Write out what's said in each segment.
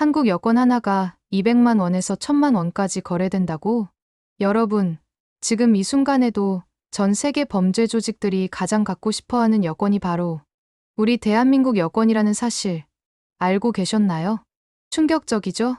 한국 여권 하나가 200만 원에서 1000만 원까지 거래된다고? 여러분, 지금 이 순간에도 전 세계 범죄 조직들이 가장 갖고 싶어 하는 여권이 바로 우리 대한민국 여권이라는 사실 알고 계셨나요? 충격적이죠?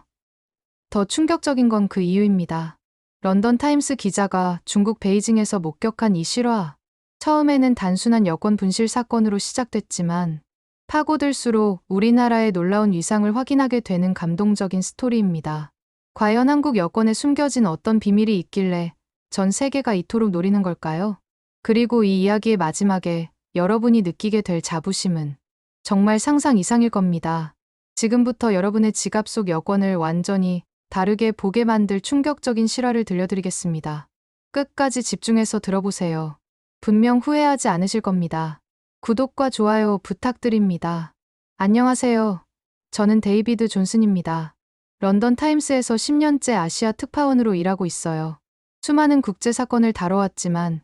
더 충격적인 건 그 이유입니다. 런던 타임스 기자가 중국 베이징에서 목격한 이 실화. 처음에는 단순한 여권 분실 사건으로 시작됐지만 파고들수록 우리나라의 놀라운 위상을 확인하게 되는 감동적인 스토리입니다. 과연 한국 여권에 숨겨진 어떤 비밀이 있길래 전 세계가 이토록 노리는 걸까요? 그리고 이 이야기의 마지막에 여러분이 느끼게 될 자부심은 정말 상상 이상일 겁니다. 지금부터 여러분의 지갑 속 여권을 완전히 다르게 보게 만들 충격적인 실화를 들려드리겠습니다. 끝까지 집중해서 들어보세요. 분명 후회하지 않으실 겁니다. 구독과 좋아요 부탁드립니다. 안녕하세요. 저는 데이비드 존슨입니다. 런던 타임스에서 10년째 아시아 특파원으로 일하고 있어요. 수많은 국제 사건을 다뤄왔지만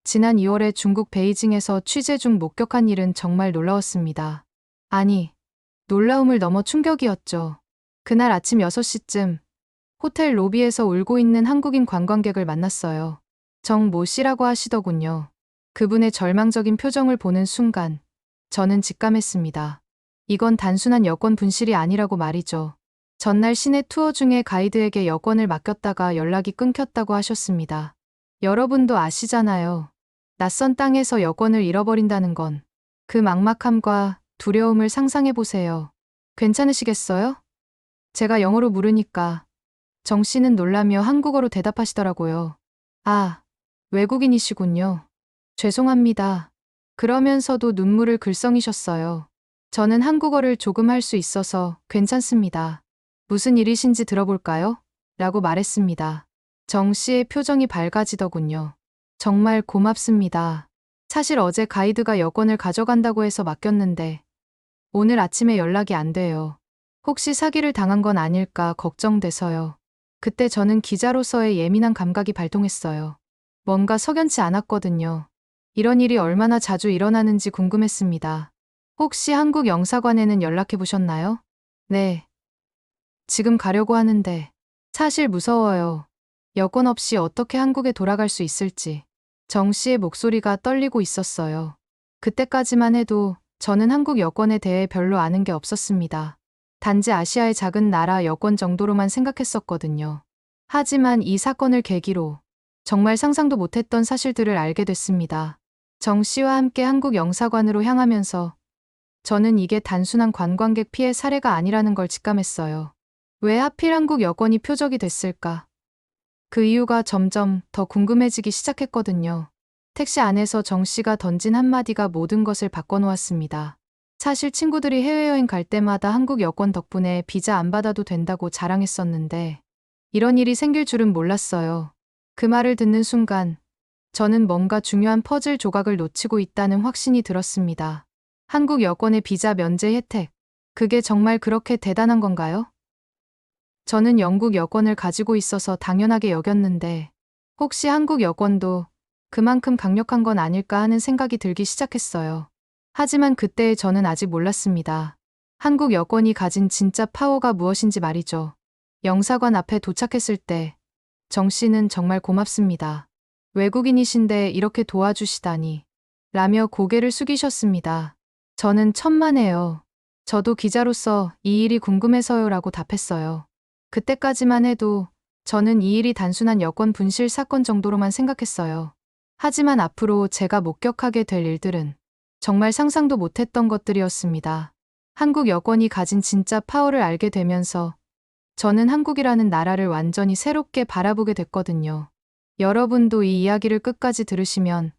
지난 2월에 중국 베이징에서 취재 중 목격한 일은 정말 놀라웠습니다. 아니, 놀라움을 넘어 충격이었죠. 그날 아침 6시쯤 호텔 로비에서 울고 있는 한국인 관광객을 만났어요. 정모 씨라고 하시더군요. 그분의 절망적인 표정을 보는 순간 저는 직감했습니다. 이건 단순한 여권 분실이 아니라고 말이죠. 전날 시내 투어 중에 가이드에게 여권을 맡겼다가 연락이 끊겼다고 하셨습니다. 여러분도 아시잖아요. 낯선 땅에서 여권을 잃어버린다는 건 그 막막함과 두려움을 상상해보세요. 괜찮으시겠어요? 제가 영어로 물으니까 정 씨는 놀라며 한국어로 대답하시더라고요. 아, 외국인이시군요. 죄송합니다. 그러면서도 눈물을 글썽이셨어요. 저는 한국어를 조금 할 수 있어서 괜찮습니다. 무슨 일이신지 들어볼까요? 라고 말했습니다. 정 씨의 표정이 밝아지더군요. 정말 고맙습니다. 사실 어제 가이드가 여권을 가져간다고 해서 맡겼는데 오늘 아침에 연락이 안 돼요. 혹시 사기를 당한 건 아닐까 걱정돼서요. 그때 저는 기자로서의 예민한 감각이 발동했어요. 뭔가 석연치 않았거든요. 이런 일이 얼마나 자주 일어나는지 궁금했습니다. 혹시 한국 영사관에는 연락해 보셨나요? 네. 지금 가려고 하는데 사실 무서워요. 여권 없이 어떻게 한국에 돌아갈 수 있을지. 정 씨의 목소리가 떨리고 있었어요. 그때까지만 해도 저는 한국 여권에 대해 별로 아는 게 없었습니다. 단지 아시아의 작은 나라 여권 정도로만 생각했었거든요. 하지만 이 사건을 계기로 정말 상상도 못했던 사실들을 알게 됐습니다. 정 씨와 함께 한국 영사관으로 향하면서 저는 이게 단순한 관광객 피해 사례가 아니라는 걸 직감했어요. 왜 하필 한국 여권이 표적이 됐을까? 그 이유가 점점 더 궁금해지기 시작했거든요. 택시 안에서 정 씨가 던진 한마디가 모든 것을 바꿔놓았습니다. 사실 친구들이 해외여행 갈 때마다 한국 여권 덕분에 비자 안 받아도 된다고 자랑했었는데 이런 일이 생길 줄은 몰랐어요. 그 말을 듣는 순간 저는 뭔가 중요한 퍼즐 조각을 놓치고 있다는 확신이 들었습니다. 한국 여권의 비자 면제 혜택. 그게 정말 그렇게 대단한 건가요? 저는 영국 여권을 가지고 있어서 당연하게 여겼는데 혹시 한국 여권도 그만큼 강력한 건 아닐까 하는 생각이 들기 시작했어요. 하지만 그때의 저는 아직 몰랐습니다. 한국 여권이 가진 진짜 파워가 무엇인지 말이죠. 영사관 앞에 도착했을 때 정 씨는 정말 고맙습니다. 외국인이신데 이렇게 도와주시다니. 라며 고개를 숙이셨습니다. 저는 천만에요. 저도 기자로서 이 일이 궁금해서요 라고 답했어요. 그때까지만 해도 저는 이 일이 단순한 여권 분실 사건 정도로만 생각했어요. 하지만 앞으로 제가 목격하게 될 일들은 정말 상상도 못했던 것들이었습니다. 한국 여권이 가진 진짜 파워를 알게 되면서 저는 한국이라는 나라를 완전히 새롭게 바라보게 됐거든요. 여러분도 이 이야기를 끝까지 들으시면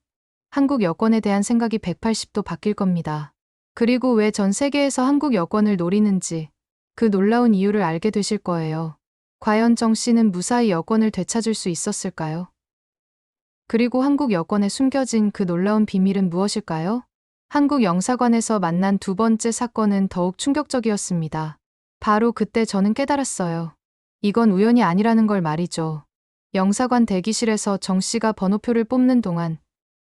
한국 여권에 대한 생각이 180도 바뀔 겁니다. 그리고 왜 전 세계에서 한국 여권을 노리는지 그 놀라운 이유를 알게 되실 거예요. 과연 정 씨는 무사히 여권을 되찾을 수 있었을까요? 그리고 한국 여권에 숨겨진 그 놀라운 비밀은 무엇일까요? 한국 영사관에서 만난 두 번째 사건은 더욱 충격적이었습니다. 바로 그때 저는 깨달았어요. 이건 우연이 아니라는 걸 말이죠. 영사관 대기실에서 정 씨가 번호표를 뽑는 동안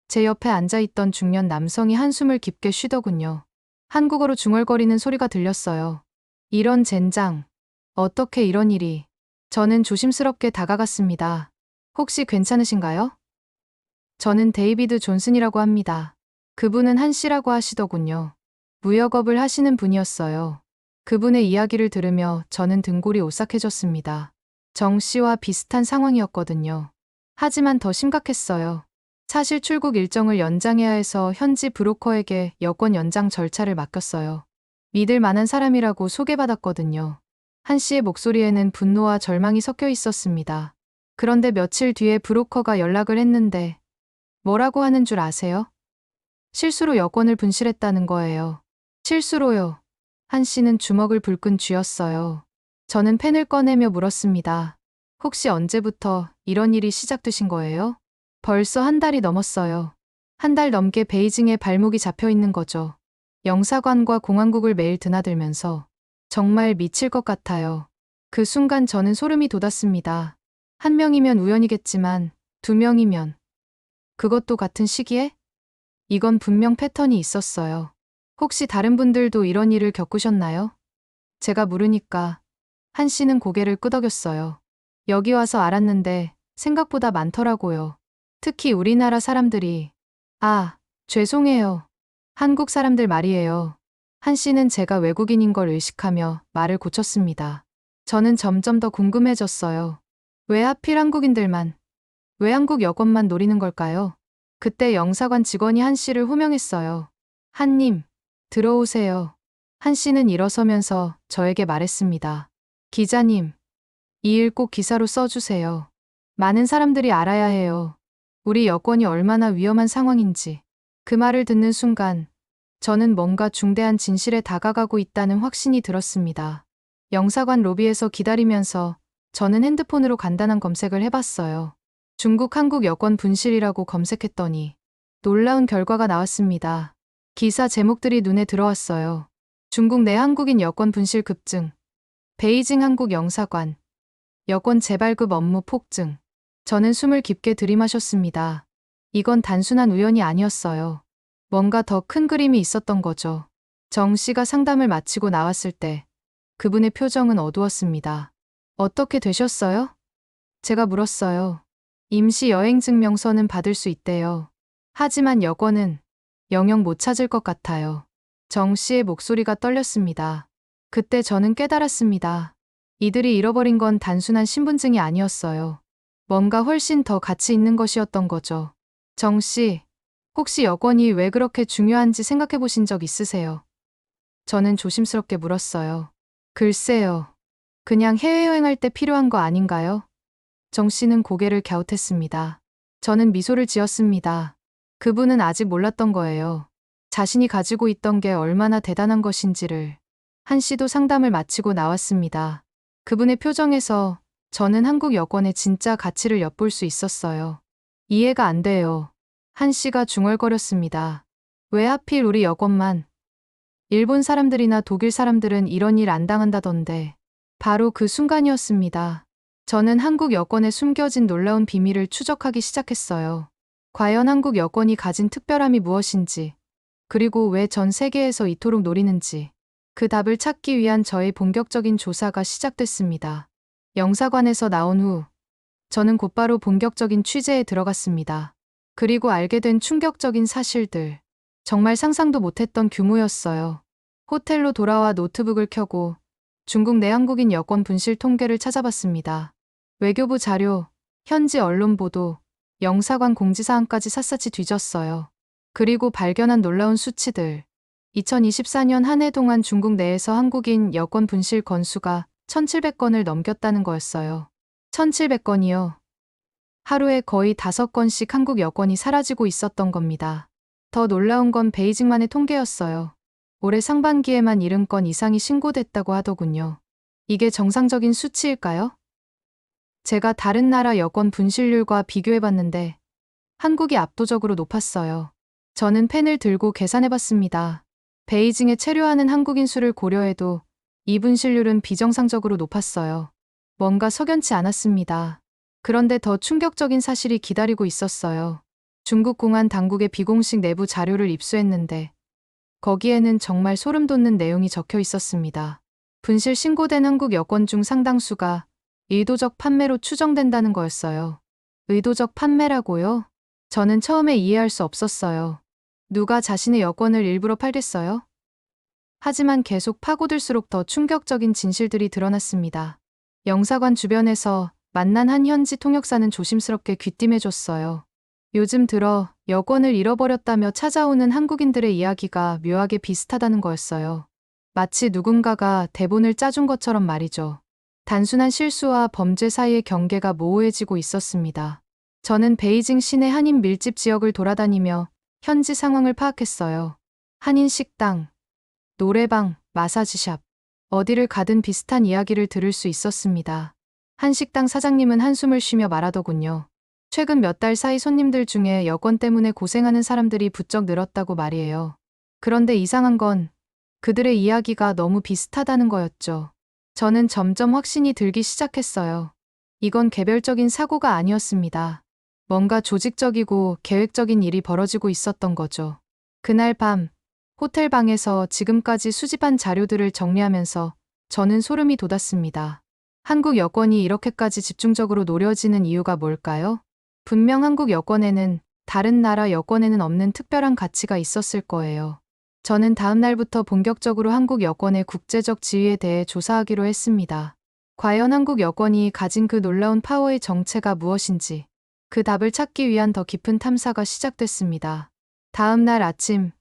제 옆에 앉아있던 중년 남성이 한숨을 깊게 쉬더군요. 한국어로 중얼거리는 소리가 들렸어요. 이런 젠장, 어떻게 이런 일이? 저는 조심스럽게 다가갔습니다. 혹시 괜찮으신가요? 저는 데이비드 존슨이라고 합니다. 그분은 한 씨라고 하시더군요. 무역업을 하시는 분이었어요. 그분의 이야기를 들으며 저는 등골이 오싹해졌습니다. 정 씨와 비슷한 상황이었거든요. 하지만 더 심각했어요. 사실 출국 일정을 연장해야 해서 현지 브로커에게 여권 연장 절차를 맡겼어요. 믿을 만한 사람이라고 소개받았거든요. 한 씨의 목소리에는 분노와 절망이 섞여 있었습니다. 그런데 며칠 뒤에 브로커가 연락을 했는데 뭐라고 하는 줄 아세요? 실수로 여권을 분실했다는 거예요. 실수로요. 한 씨는 주먹을 불끈 쥐었어요. 저는 펜을 꺼내며 물었습니다. 혹시 언제부터 이런 일이 시작되신 거예요? 벌써 한 달이 넘었어요. 한 달 넘게 베이징에 발목이 잡혀 있는 거죠. 영사관과 공항국을 매일 드나들면서 정말 미칠 것 같아요. 그 순간 저는 소름이 돋았습니다. 한 명이면 우연이겠지만 두 명이면 그것도 같은 시기에? 이건 분명 패턴이 있었어요. 혹시 다른 분들도 이런 일을 겪으셨나요? 제가 물으니까 한 씨는 고개를 끄덕였어요. 여기 와서 알았는데 생각보다 많더라고요. 특히 우리나라 사람들이. 아, 죄송해요. 한국 사람들 말이에요. 한 씨는 제가 외국인인 걸 의식하며 말을 고쳤습니다. 저는 점점 더 궁금해졌어요. 왜 하필 한국인들만, 왜 한국 여권만 노리는 걸까요? 그때 영사관 직원이 한 씨를 호명했어요. 한님, 들어오세요. 한 씨는 일어서면서 저에게 말했습니다. 기자님, 이 일 꼭 기사로 써주세요. 많은 사람들이 알아야 해요. 우리 여권이 얼마나 위험한 상황인지. 그 말을 듣는 순간 저는 뭔가 중대한 진실에 다가가고 있다는 확신이 들었습니다. 영사관 로비에서 기다리면서 저는 핸드폰으로 간단한 검색을 해봤어요. 중국 한국 여권 분실이라고 검색했더니 놀라운 결과가 나왔습니다. 기사 제목들이 눈에 들어왔어요. 중국 내 한국인 여권 분실 급증, 베이징 한국 영사관, 여권 재발급 업무 폭증. 저는 숨을 깊게 들이마셨습니다. 이건 단순한 우연이 아니었어요. 뭔가 더 큰 그림이 있었던 거죠. 정 씨가 상담을 마치고 나왔을 때 그분의 표정은 어두웠습니다. 어떻게 되셨어요? 제가 물었어요. 임시 여행증명서는 받을 수 있대요. 하지만 여권은 영영 못 찾을 것 같아요. 정 씨의 목소리가 떨렸습니다. 그때 저는 깨달았습니다. 이들이 잃어버린 건 단순한 신분증이 아니었어요. 뭔가 훨씬 더 가치 있는 것이었던 거죠. 정 씨, 혹시 여권이 왜 그렇게 중요한지 생각해 보신 적 있으세요? 저는 조심스럽게 물었어요. 글쎄요. 그냥 해외여행할 때 필요한 거 아닌가요? 정 씨는 고개를 갸웃했습니다. 저는 미소를 지었습니다. 그분은 아직 몰랐던 거예요. 자신이 가지고 있던 게 얼마나 대단한 것인지를. 한 씨도 상담을 마치고 나왔습니다. 그분의 표정에서 저는 한국 여권의 진짜 가치를 엿볼 수 있었어요. 이해가 안 돼요. 한 씨가 중얼거렸습니다. 왜 하필 우리 여권만? 일본 사람들이나 독일 사람들은 이런 일 안 당한다던데. 바로 그 순간이었습니다. 저는 한국 여권에 숨겨진 놀라운 비밀을 추적하기 시작했어요. 과연 한국 여권이 가진 특별함이 무엇인지, 그리고 왜 전 세계에서 이토록 노리는지, 그 답을 찾기 위한 저의 본격적인 조사가 시작됐습니다. 영사관에서 나온 후, 저는 곧바로 본격적인 취재에 들어갔습니다. 그리고 알게 된 충격적인 사실들. 정말 상상도 못했던 규모였어요. 호텔로 돌아와 노트북을 켜고 중국 내 한국인 여권 분실 통계를 찾아봤습니다. 외교부 자료, 현지 언론 보도, 영사관 공지사항까지 샅샅이 뒤졌어요. 그리고 발견한 놀라운 수치들. 2024년 한 해 동안 중국 내에서 한국인 여권 분실 건수가 1,700건을 넘겼다는 거였어요. 1,700건이요. 하루에 거의 5건씩 한국 여권이 사라지고 있었던 겁니다. 더 놀라운 건 베이징만의 통계였어요. 올해 상반기에만 70건 이상이 신고됐다고 하더군요. 이게 정상적인 수치일까요? 제가 다른 나라 여권 분실률과 비교해봤는데 한국이 압도적으로 높았어요. 저는 펜을 들고 계산해봤습니다. 베이징에 체류하는 한국인 수를 고려해도 이 분실률은 비정상적으로 높았어요. 뭔가 석연치 않았습니다. 그런데 더 충격적인 사실이 기다리고 있었어요. 중국 공안 당국의 비공식 내부 자료를 입수했는데 거기에는 정말 소름 돋는 내용이 적혀 있었습니다. 분실 신고된 한국 여권 중 상당수가 의도적 판매로 추정된다는 거였어요. 의도적 판매라고요? 저는 처음에 이해할 수 없었어요. 누가 자신의 여권을 일부러 팔겠어요? 하지만 계속 파고들수록 더 충격적인 진실들이 드러났습니다. 영사관 주변에서 만난 한 현지 통역사는 조심스럽게 귀띔해줬어요. 요즘 들어 여권을 잃어버렸다며 찾아오는 한국인들의 이야기가 묘하게 비슷하다는 거였어요. 마치 누군가가 대본을 짜준 것처럼 말이죠. 단순한 실수와 범죄 사이의 경계가 모호해지고 있었습니다. 저는 베이징 시내 한인 밀집 지역을 돌아다니며 현지 상황을 파악했어요. 한인 식당, 노래방, 마사지샵, 어디를 가든 비슷한 이야기를 들을 수 있었습니다. 한 식당 사장님은 한숨을 쉬며 말하더군요. 최근 몇 달 사이 손님들 중에 여권 때문에 고생하는 사람들이 부쩍 늘었다고 말이에요. 그런데 이상한 건 그들의 이야기가 너무 비슷하다는 거였죠. 저는 점점 확신이 들기 시작했어요. 이건 개별적인 사고가 아니었습니다. 뭔가 조직적이고 계획적인 일이 벌어지고 있었던 거죠. 그날 밤, 호텔 방에서 지금까지 수집한 자료들을 정리하면서 저는 소름이 돋았습니다. 한국 여권이 이렇게까지 집중적으로 노려지는 이유가 뭘까요? 분명 한국 여권에는 다른 나라 여권에는 없는 특별한 가치가 있었을 거예요. 저는 다음 날부터 본격적으로 한국 여권의 국제적 지위에 대해 조사하기로 했습니다. 과연 한국 여권이 가진 그 놀라운 파워의 정체가 무엇인지, 그 답을 찾기 위한 더 깊은 탐사가 시작됐습니다. 다음 날 아침,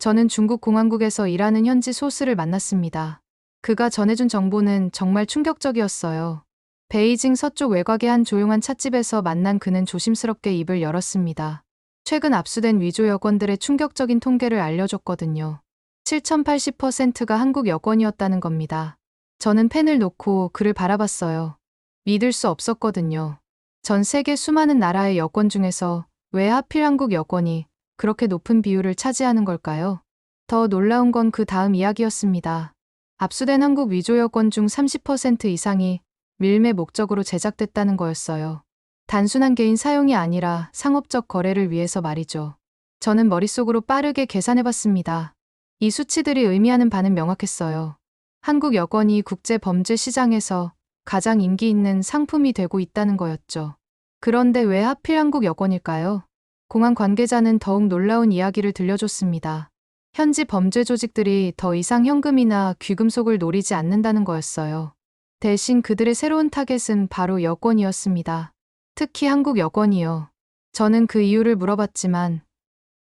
저는 중국 공항국에서 일하는 현지 소스를 만났습니다. 그가 전해준 정보는 정말 충격적이었어요. 베이징 서쪽 외곽의 한 조용한 찻집에서 만난 그는 조심스럽게 입을 열었습니다. 최근 압수된 위조 여권들의 충격적인 통계를 알려줬거든요. 7080%가 한국 여권이었다는 겁니다. 저는 펜을 놓고 그를 바라봤어요. 믿을 수 없었거든요. 전 세계 수많은 나라의 여권 중에서 왜 하필 한국 여권이 그렇게 높은 비율을 차지하는 걸까요? 더 놀라운 건 그 다음 이야기였습니다. 압수된 한국 위조 여권 중 30% 이상이 밀매 목적으로 제작됐다는 거였어요. 단순한 개인 사용이 아니라 상업적 거래를 위해서 말이죠. 저는 머릿속으로 빠르게 계산해봤습니다. 이 수치들이 의미하는 바는 명확했어요. 한국 여권이 국제 범죄 시장에서 가장 인기 있는 상품이 되고 있다는 거였죠. 그런데 왜 하필 한국 여권일까요? 공항 관계자는 더욱 놀라운 이야기를 들려줬습니다. 현지 범죄 조직들이 더 이상 현금이나 귀금속을 노리지 않는다는 거였어요. 대신 그들의 새로운 타겟은 바로 여권이었습니다. 특히 한국 여권이요. 저는 그 이유를 물어봤지만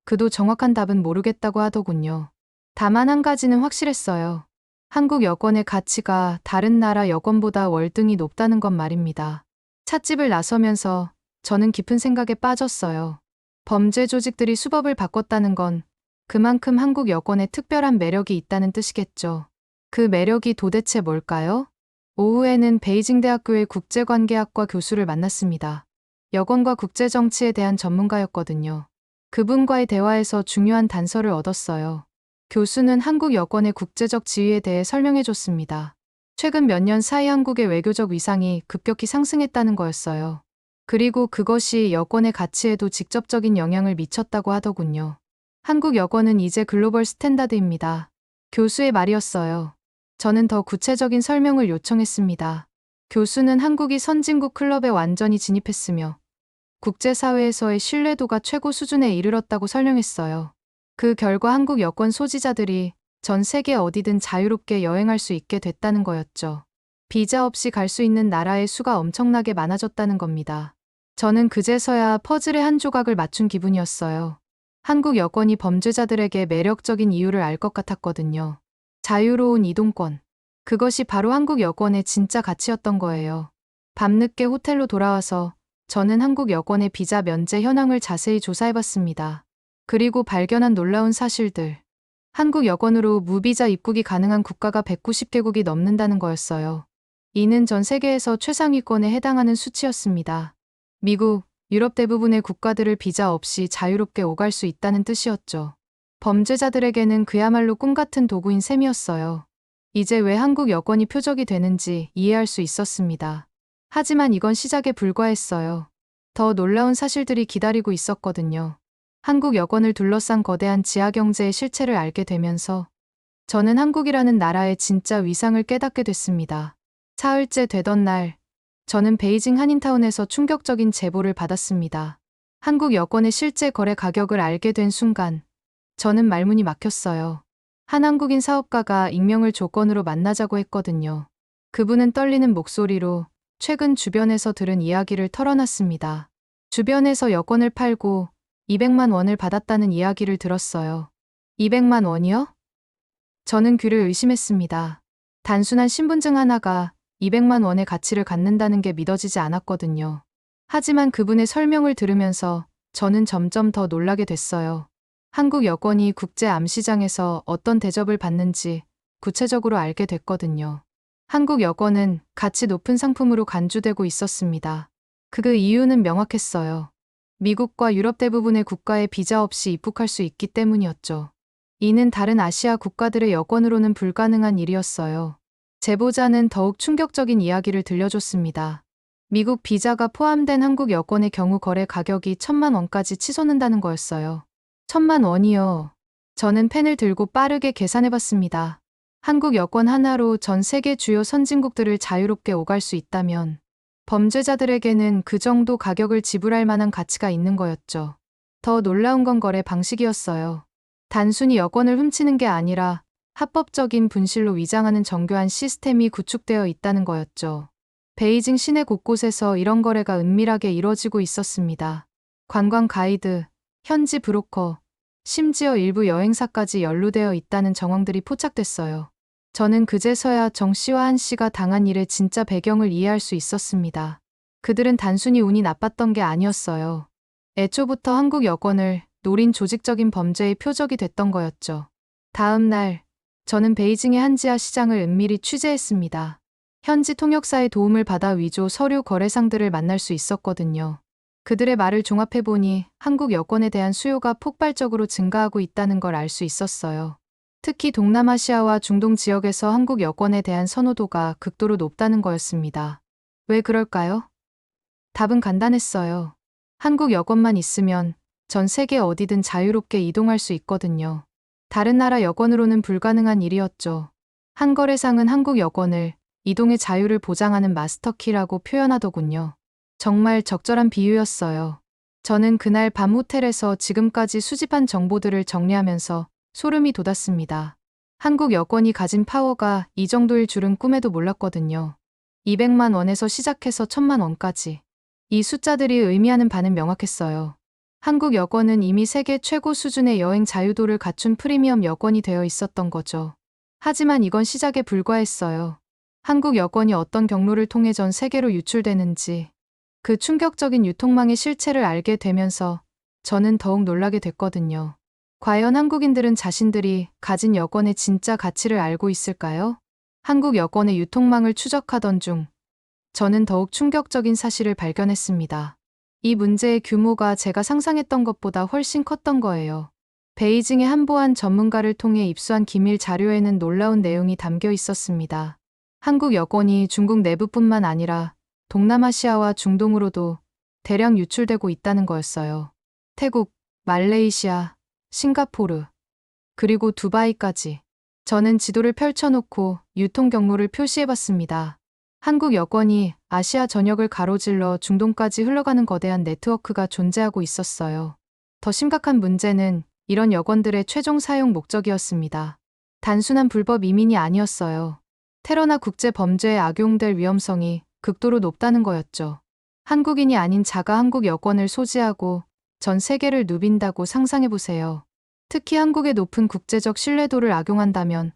그도 정확한 답은 모르겠다고 하더군요. 다만 한 가지는 확실했어요. 한국 여권의 가치가 다른 나라 여권보다 월등히 높다는 것 말입니다. 찻집을 나서면서 저는 깊은 생각에 빠졌어요. 범죄 조직들이 수법을 바꿨다는 건 그만큼 한국 여권에 특별한 매력이 있다는 뜻이겠죠. 그 매력이 도대체 뭘까요? 오후에는 베이징 대학교의 국제관계학과 교수를 만났습니다. 여권과 국제정치에 대한 전문가였거든요. 그분과의 대화에서 중요한 단서를 얻었어요. 교수는 한국 여권의 국제적 지위에 대해 설명해줬습니다. 최근 몇 년 사이 한국의 외교적 위상이 급격히 상승했다는 거였어요. 그리고 그것이 여권의 가치에도 직접적인 영향을 미쳤다고 하더군요. 한국 여권은 이제 글로벌 스탠다드입니다. 교수의 말이었어요. 저는 더 구체적인 설명을 요청했습니다. 교수는 한국이 선진국 클럽에 완전히 진입했으며 국제사회에서의 신뢰도가 최고 수준에 이르렀다고 설명했어요. 그 결과 한국 여권 소지자들이 전 세계 어디든 자유롭게 여행할 수 있게 됐다는 거였죠. 비자 없이 갈 수 있는 나라의 수가 엄청나게 많아졌다는 겁니다. 저는 그제서야 퍼즐의 한 조각을 맞춘 기분이었어요. 한국 여권이 범죄자들에게 매력적인 이유를 알 것 같았거든요. 자유로운 이동권. 그것이 바로 한국 여권의 진짜 가치였던 거예요. 밤늦게 호텔로 돌아와서 저는 한국 여권의 비자 면제 현황을 자세히 조사해봤습니다. 그리고 발견한 놀라운 사실들. 한국 여권으로 무비자 입국이 가능한 국가가 190개국이 넘는다는 거였어요. 이는 전 세계에서 최상위권에 해당하는 수치였습니다. 미국, 유럽 대부분의 국가들을 비자 없이 자유롭게 오갈 수 있다는 뜻이었죠. 범죄자들에게는 그야말로 꿈같은 도구인 셈이었어요. 이제 왜 한국 여권이 표적이 되는지 이해할 수 있었습니다. 하지만 이건 시작에 불과했어요. 더 놀라운 사실들이 기다리고 있었거든요. 한국 여권을 둘러싼 거대한 지하경제의 실체를 알게 되면서 저는 한국이라는 나라의 진짜 위상을 깨닫게 됐습니다. 사흘째 되던 날, 저는 베이징 한인타운에서 충격적인 제보를 받았습니다. 한국 여권의 실제 거래 가격을 알게 된 순간, 저는 말문이 막혔어요. 한 한국인 사업가가 익명을 조건으로 만나자고 했거든요. 그분은 떨리는 목소리로 최근 주변에서 들은 이야기를 털어놨습니다. 주변에서 여권을 팔고 200만 원을 받았다는 이야기를 들었어요. 200만 원이요? 저는 귀를 의심했습니다. 단순한 신분증 하나가 200만 원의 가치를 갖는다는 게 믿어지지 않았거든요. 하지만 그분의 설명을 들으면서 저는 점점 더 놀라게 됐어요. 한국 여권이 국제 암시장에서 어떤 대접을 받는지 구체적으로 알게 됐거든요. 한국 여권은 가치 높은 상품으로 간주되고 있었습니다. 그 이유는 명확했어요. 미국과 유럽 대부분의 국가에 비자 없이 입국할 수 있기 때문이었죠. 이는 다른 아시아 국가들의 여권으로는 불가능한 일이었어요. 제보자는 더욱 충격적인 이야기를 들려줬습니다. 미국 비자가 포함된 한국 여권의 경우 거래 가격이 1,000만 원까지 치솟는다는 거였어요. 1,000만 원이요. 저는 펜을 들고 빠르게 계산해봤습니다. 한국 여권 하나로 전 세계 주요 선진국들을 자유롭게 오갈 수 있다면 범죄자들에게는 그 정도 가격을 지불할 만한 가치가 있는 거였죠. 더 놀라운 건 거래 방식이었어요. 단순히 여권을 훔치는 게 아니라 합법적인 분실로 위장하는 정교한 시스템이 구축되어 있다는 거였죠. 베이징 시내 곳곳에서 이런 거래가 은밀하게 이뤄지고 있었습니다. 관광 가이드, 현지 브로커, 심지어 일부 여행사까지 연루되어 있다는 정황들이 포착됐어요. 저는 그제서야 정 씨와 한 씨가 당한 일의 진짜 배경을 이해할 수 있었습니다. 그들은 단순히 운이 나빴던 게 아니었어요. 애초부터 한국 여권을 노린 조직적인 범죄의 표적이 됐던 거였죠. 다음 날, 저는 베이징의 한 지하 시장을 은밀히 취재했습니다. 현지 통역사의 도움을 받아 위조 서류 거래상들을 만날 수 있었거든요. 그들의 말을 종합해보니 한국 여권에 대한 수요가 폭발적으로 증가하고 있다는 걸 알 수 있었어요. 특히 동남아시아와 중동 지역에서 한국 여권에 대한 선호도가 극도로 높다는 거였습니다. 왜 그럴까요? 답은 간단했어요. 한국 여권만 있으면 전 세계 어디든 자유롭게 이동할 수 있거든요. 다른 나라 여권으로는 불가능한 일이었죠. 한 거래상은 한국 여권을 이동의 자유를 보장하는 마스터키라고 표현하더군요. 정말 적절한 비유였어요. 저는 그날 밤 호텔에서 지금까지 수집한 정보들을 정리하면서 소름이 돋았습니다. 한국 여권이 가진 파워가 이 정도일 줄은 꿈에도 몰랐거든요. 200만 원에서 시작해서 1,000만 원까지. 이 숫자들이 의미하는 바는 명확했어요. 한국 여권은 이미 세계 최고 수준의 여행 자유도를 갖춘 프리미엄 여권이 되어 있었던 거죠. 하지만 이건 시작에 불과했어요. 한국 여권이 어떤 경로를 통해 전 세계로 유출되는지, 그 충격적인 유통망의 실체를 알게 되면서 저는 더욱 놀라게 됐거든요. 과연 한국인들은 자신들이 가진 여권의 진짜 가치를 알고 있을까요? 한국 여권의 유통망을 추적하던 중 저는 더욱 충격적인 사실을 발견했습니다. 이 문제의 규모가 제가 상상했던 것보다 훨씬 컸던 거예요. 베이징의 한 보안 전문가를 통해 입수한 기밀 자료에는 놀라운 내용이 담겨 있었습니다. 한국 여권이 중국 내부뿐만 아니라 동남아시아와 중동으로도 대량 유출되고 있다는 거였어요. 태국, 말레이시아, 싱가포르, 그리고 두바이까지. 저는 지도를 펼쳐놓고 유통 경로를 표시해봤습니다. 한국 여권이 아시아 전역을 가로질러 중동까지 흘러가는 거대한 네트워크가 존재하고 있었어요. 더 심각한 문제는 이런 여권들의 최종 사용 목적이었습니다. 단순한 불법 이민이 아니었어요. 테러나 국제 범죄에 악용될 위험성이 극도로 높다는 거였죠. 한국인이 아닌 자가 한국 여권을 소지하고 전 세계를 누빈다고 상상해보세요. 특히 한국의 높은 국제적 신뢰도를 악용한다면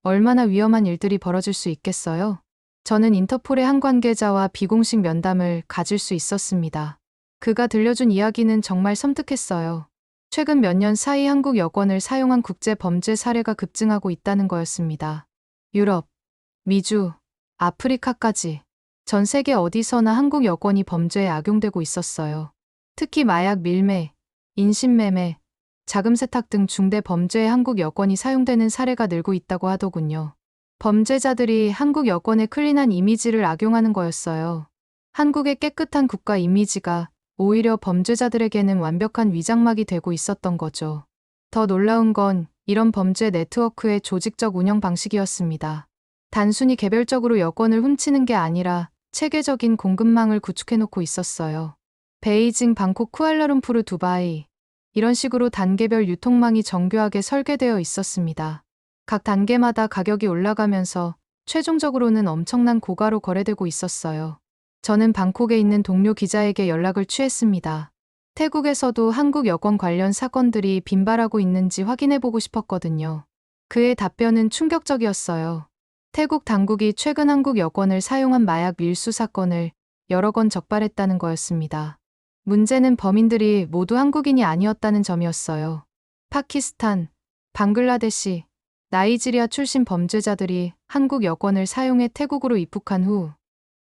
얼마나 위험한 일들이 벌어질 수 있겠어요? 저는 인터폴의 한 관계자와 비공식 면담을 가질 수 있었습니다. 그가 들려준 이야기는 정말 섬뜩했어요. 최근 몇 년 사이 한국 여권을 사용한 국제 범죄 사례가 급증하고 있다는 거였습니다. 유럽, 미주, 아프리카까지 전 세계 어디서나 한국 여권이 범죄에 악용되고 있었어요. 특히 마약 밀매, 인신매매, 자금 세탁 등 중대 범죄에 한국 여권이 사용되는 사례가 늘고 있다고 하더군요. 범죄자들이 한국 여권의 클린한 이미지를 악용하는 거였어요. 한국의 깨끗한 국가 이미지가 오히려 범죄자들에게는 완벽한 위장막이 되고 있었던 거죠. 더 놀라운 건 이런 범죄 네트워크의 조직적 운영 방식이었습니다. 단순히 개별적으로 여권을 훔치는 게 아니라 체계적인 공급망을 구축해놓고 있었어요. 베이징, 방콕, 쿠알라룸푸르, 두바이 이런 식으로 단계별 유통망이 정교하게 설계되어 있었습니다. 각 단계마다 가격이 올라가면서 최종적으로는 엄청난 고가로 거래되고 있었어요. 저는 방콕에 있는 동료 기자에게 연락을 취했습니다. 태국에서도 한국 여권 관련 사건들이 빈발하고 있는지 확인해보고 싶었거든요. 그의 답변은 충격적이었어요. 태국 당국이 최근 한국 여권을 사용한 마약 밀수 사건을 여러 건 적발했다는 거였습니다. 문제는 범인들이 모두 한국인이 아니었다는 점이었어요. 파키스탄, 방글라데시, 나이지리아 출신 범죄자들이 한국 여권을 사용해 태국으로 입국한 후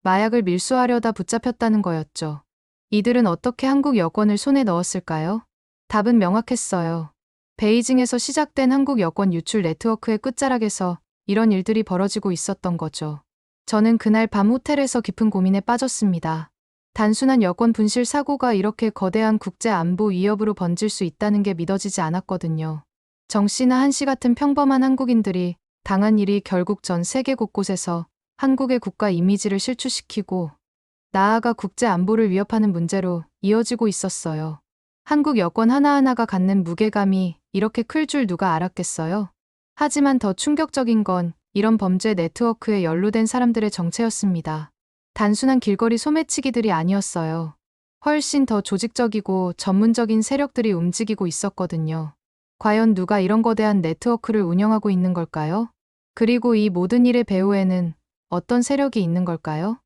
마약을 밀수하려다 붙잡혔다는 거였죠. 이들은 어떻게 한국 여권을 손에 넣었을까요? 답은 명확했어요. 베이징에서 시작된 한국 여권 유출 네트워크의 끝자락에서 이런 일들이 벌어지고 있었던 거죠. 저는 그날 밤 호텔에서 깊은 고민에 빠졌습니다. 단순한 여권 분실 사고가 이렇게 거대한 국제 안보 위협으로 번질 수 있다는 게 믿어지지 않았거든요. 정 씨나 한 씨 같은 평범한 한국인들이 당한 일이 결국 전 세계 곳곳에서 한국의 국가 이미지를 실추시키고 나아가 국제 안보를 위협하는 문제로 이어지고 있었어요. 한국 여권 하나하나가 갖는 무게감이 이렇게 클 줄 누가 알았겠어요? 하지만 더 충격적인 건 이런 범죄 네트워크에 연루된 사람들의 정체였습니다. 단순한 길거리 소매치기들이 아니었어요. 훨씬 더 조직적이고 전문적인 세력들이 움직이고 있었거든요. 과연 누가 이런 거대한 네트워크를 운영하고 있는 걸까요? 그리고 이 모든 일의 배후에는 어떤 세력이 있는 걸까요?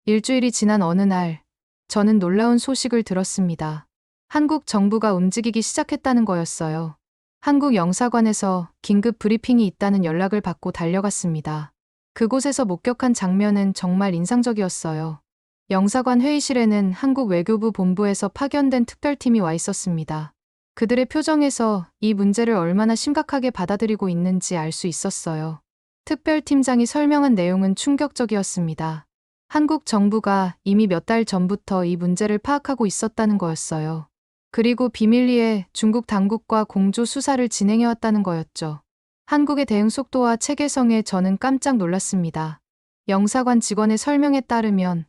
일주일이 지난 어느 날, 저는 놀라운 소식을 들었습니다. 한국 정부가 움직이기 시작했다는 거였어요. 한국 영사관에서 긴급 브리핑이 있다는 연락을 받고 달려갔습니다. 그곳에서 목격한 장면은 정말 인상적이었어요. 영사관 회의실에는 한국 외교부 본부에서 파견된 특별팀이 와 있었습니다. 그들의 표정에서 이 문제를 얼마나 심각하게 받아들이고 있는지 알 수 있었어요. 특별팀장이 설명한 내용은 충격적이었습니다. 한국 정부가 이미 몇 달 전부터 이 문제를 파악하고 있었다는 거였어요. 그리고 비밀리에 중국 당국과 공조 수사를 진행해왔다는 거였죠. 한국의 대응 속도와 체계성에 저는 깜짝 놀랐습니다. 영사관 직원의 설명에 따르면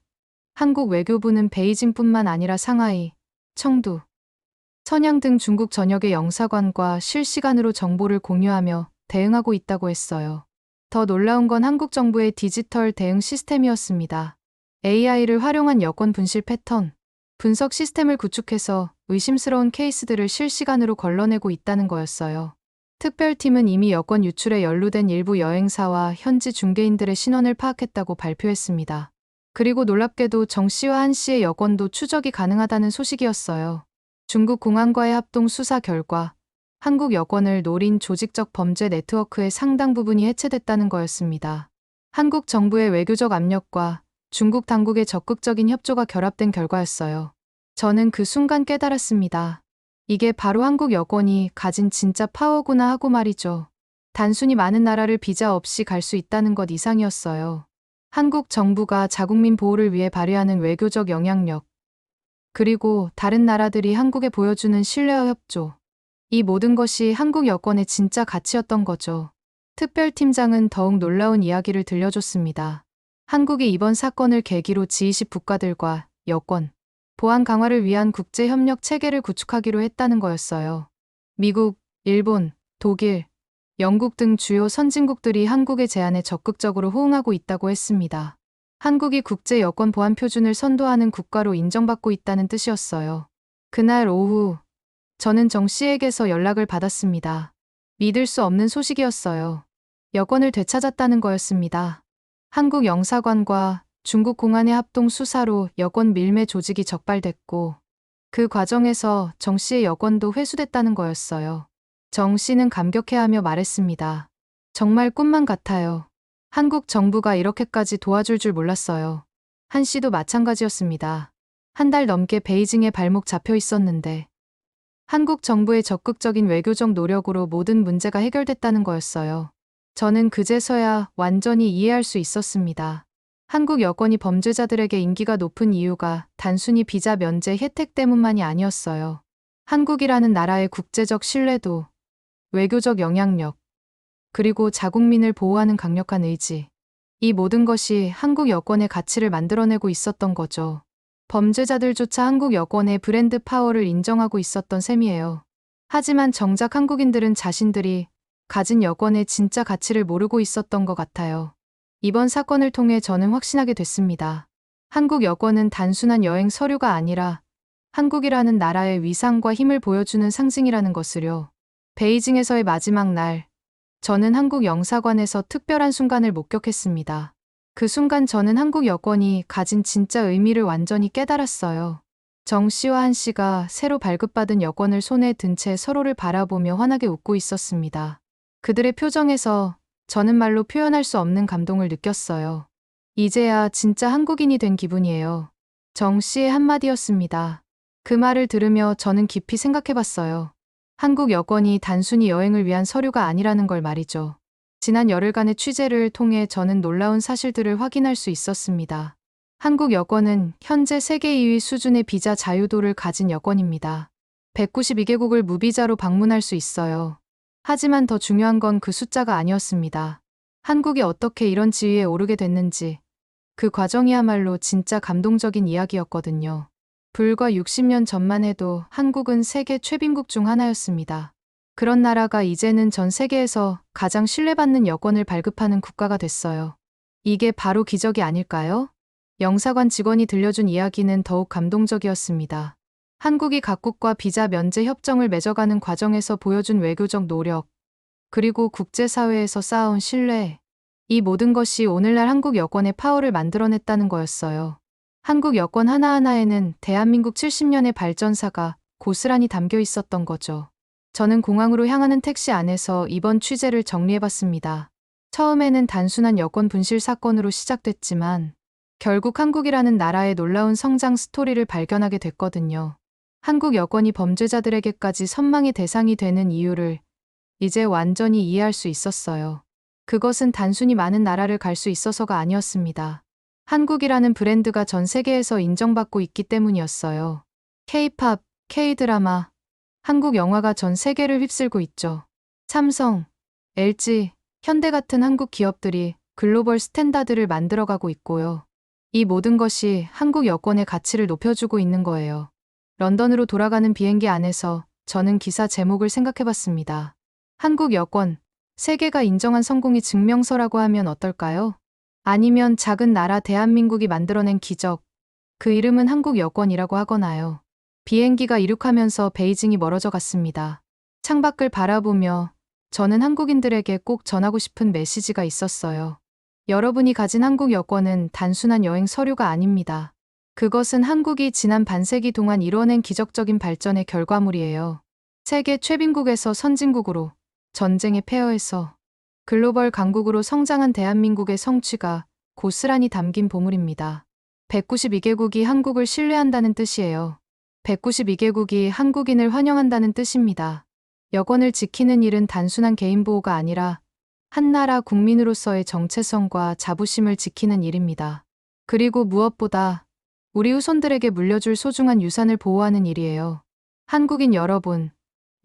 한국 외교부는 베이징뿐만 아니라 상하이, 청두, 선양 등 중국 전역의 영사관과 실시간으로 정보를 공유하며 대응하고 있다고 했어요. 더 놀라운 건 한국 정부의 디지털 대응 시스템이었습니다. AI를 활용한 여권 분실 패턴, 분석 시스템을 구축해서 의심스러운 케이스들을 실시간으로 걸러내고 있다는 거였어요. 특별팀은 이미 여권 유출에 연루된 일부 여행사와 현지 중개인들의 신원을 파악했다고 발표했습니다. 그리고 놀랍게도 정 씨와 한 씨의 여권도 추적이 가능하다는 소식이었어요. 중국 공안과의 합동 수사 결과 한국 여권을 노린 조직적 범죄 네트워크의 상당 부분이 해체됐다는 거였습니다. 한국 정부의 외교적 압력과 중국 당국의 적극적인 협조가 결합된 결과였어요. 저는 그 순간 깨달았습니다. 이게 바로 한국 여권이 가진 진짜 파워구나 하고 말이죠. 단순히 많은 나라를 비자 없이 갈 수 있다는 것 이상이었어요. 한국 정부가 자국민 보호를 위해 발휘하는 외교적 영향력, 그리고 다른 나라들이 한국에 보여주는 신뢰와 협조. 이 모든 것이 한국 여권의 진짜 가치였던 거죠. 특별팀장은 더욱 놀라운 이야기를 들려줬습니다. 한국이 이번 사건을 계기로 G20 국가들과 여권, 보안 강화를 위한 국제협력 체계를 구축하기로 했다는 거였어요. 미국, 일본, 독일, 영국 등 주요 선진국들이 한국의 제안에 적극적으로 호응하고 있다고 했습니다. 한국이 국제 여권 보안 표준을 선도하는 국가로 인정받고 있다는 뜻이었어요. 그날 오후, 저는 정 씨에게서 연락을 받았습니다. 믿을 수 없는 소식이었어요. 여권을 되찾았다는 거였습니다. 한국 영사관과 중국 공안의 합동 수사로 여권 밀매 조직이 적발됐고 그 과정에서 정 씨의 여권도 회수됐다는 거였어요. 정 씨는 감격해하며 말했습니다. 정말 꿈만 같아요. 한국 정부가 이렇게까지 도와줄 줄 몰랐어요. 한 씨도 마찬가지였습니다. 한 달 넘게 베이징에 발목 잡혀 있었는데 한국 정부의 적극적인 외교적 노력으로 모든 문제가 해결됐다는 거였어요. 저는 그제서야 완전히 이해할 수 있었습니다. 한국 여권이 범죄자들에게 인기가 높은 이유가 단순히 비자 면제 혜택 때문만이 아니었어요. 한국이라는 나라의 국제적 신뢰도, 외교적 영향력, 그리고 자국민을 보호하는 강력한 의지. 이 모든 것이 한국 여권의 가치를 만들어내고 있었던 거죠. 범죄자들조차 한국 여권의 브랜드 파워를 인정하고 있었던 셈이에요. 하지만 정작 한국인들은 자신들이 가진 여권의 진짜 가치를 모르고 있었던 것 같아요. 이번 사건을 통해 저는 확신하게 됐습니다. 한국 여권은 단순한 여행 서류가 아니라 한국이라는 나라의 위상과 힘을 보여주는 상징이라는 것을요. 베이징에서의 마지막 날, 저는 한국 영사관에서 특별한 순간을 목격했습니다. 그 순간 저는 한국 여권이 가진 진짜 의미를 완전히 깨달았어요. 정 씨와 한 씨가 새로 발급받은 여권을 손에 든 채 서로를 바라보며 환하게 웃고 있었습니다. 그들의 표정에서 저는 말로 표현할 수 없는 감동을 느꼈어요. 이제야 진짜 한국인이 된 기분이에요. 정 씨의 한마디였습니다. 그 말을 들으며 저는 깊이 생각해봤어요. 한국 여권이 단순히 여행을 위한 서류가 아니라는 걸 말이죠. 지난 열흘간의 취재를 통해 저는 놀라운 사실들을 확인할 수 있었습니다. 한국 여권은 현재 세계 2위 수준의 비자 자유도를 가진 여권입니다. 192개국을 무비자로 방문할 수 있어요. 하지만 더 중요한 건 그 숫자가 아니었습니다. 한국이 어떻게 이런 지위에 오르게 됐는지, 그 과정이야말로 진짜 감동적인 이야기였거든요. 불과 60년 전만 해도 한국은 세계 최빈국 중 하나였습니다. 그런 나라가 이제는 전 세계에서 가장 신뢰받는 여권을 발급하는 국가가 됐어요. 이게 바로 기적이 아닐까요? 영사관 직원이 들려준 이야기는 더욱 감동적이었습니다. 한국이 각국과 비자 면제 협정을 맺어가는 과정에서 보여준 외교적 노력, 그리고 국제사회에서 쌓아온 신뢰, 이 모든 것이 오늘날 한국 여권의 파워를 만들어냈다는 거였어요. 한국 여권 하나하나에는 대한민국 70년의 발전사가 고스란히 담겨 있었던 거죠. 저는 공항으로 향하는 택시 안에서 이번 취재를 정리해봤습니다. 처음에는 단순한 여권 분실 사건으로 시작됐지만 결국 한국이라는 나라의 놀라운 성장 스토리를 발견하게 됐거든요. 한국 여권이 범죄자들에게까지 선망의 대상이 되는 이유를 이제 완전히 이해할 수 있었어요. 그것은 단순히 많은 나라를 갈 수 있어서가 아니었습니다. 한국이라는 브랜드가 전 세계에서 인정받고 있기 때문이었어요. K-팝, K-드라마, 한국 영화가 전 세계를 휩쓸고 있죠. 삼성, LG, 현대 같은 한국 기업들이 글로벌 스탠다드를 만들어가고 있고요. 이 모든 것이 한국 여권의 가치를 높여주고 있는 거예요. 런던으로 돌아가는 비행기 안에서 저는 기사 제목을 생각해봤습니다. 한국 여권, 세계가 인정한 성공의 증명서라고 하면 어떨까요? 아니면 작은 나라 대한민국이 만들어낸 기적, 그 이름은 한국 여권이라고 하거나요. 비행기가 이륙하면서 베이징이 멀어져 갔습니다. 창밖을 바라보며 저는 한국인들에게 꼭 전하고 싶은 메시지가 있었어요. 여러분이 가진 한국 여권은 단순한 여행 서류가 아닙니다. 그것은 한국이 지난 반세기 동안 이뤄낸 기적적인 발전의 결과물이에요. 세계 최빈국에서 선진국으로, 전쟁의 폐허에서 글로벌 강국으로 성장한 대한민국의 성취가 고스란히 담긴 보물입니다. 192개국이 한국을 신뢰한다는 뜻이에요. 192개국이 한국인을 환영한다는 뜻입니다. 여권을 지키는 일은 단순한 개인 보호가 아니라 한 나라 국민으로서의 정체성과 자부심을 지키는 일입니다. 그리고 무엇보다 우리 후손들에게 물려줄 소중한 유산을 보호하는 일이에요. 한국인 여러분,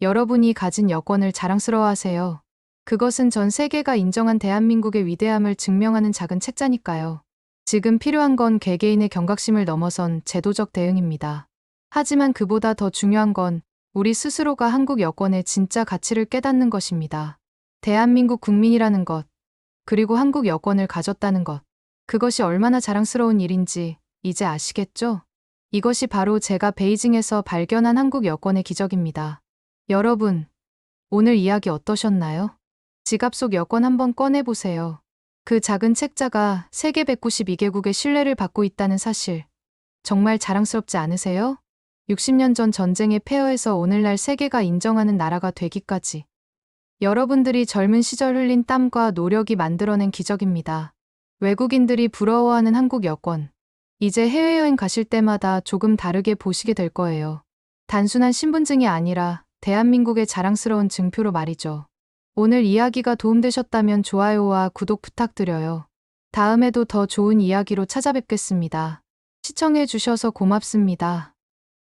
여러분이 가진 여권을 자랑스러워하세요. 그것은 전 세계가 인정한 대한민국의 위대함을 증명하는 작은 책자니까요. 지금 필요한 건 개개인의 경각심을 넘어선 제도적 대응입니다. 하지만 그보다 더 중요한 건 우리 스스로가 한국 여권의 진짜 가치를 깨닫는 것입니다. 대한민국 국민이라는 것, 그리고 한국 여권을 가졌다는 것, 그것이 얼마나 자랑스러운 일인지 이제 아시겠죠? 이것이 바로 제가 베이징에서 발견한 한국 여권의 기적입니다. 여러분, 오늘 이야기 어떠셨나요? 지갑 속 여권 한번 꺼내보세요. 그 작은 책자가 세계 192개국의 신뢰를 받고 있다는 사실, 정말 자랑스럽지 않으세요? 60년 전 전쟁의 폐허에서 오늘날 세계가 인정하는 나라가 되기까지 여러분들이 젊은 시절 흘린 땀과 노력이 만들어낸 기적입니다. 외국인들이 부러워하는 한국 여권, 이제 해외여행 가실 때마다 조금 다르게 보시게 될 거예요. 단순한 신분증이 아니라 대한민국의 자랑스러운 증표로 말이죠. 오늘 이야기가 도움되셨다면 좋아요와 구독 부탁드려요. 다음에도 더 좋은 이야기로 찾아뵙겠습니다. 시청해 주셔서 고맙습니다.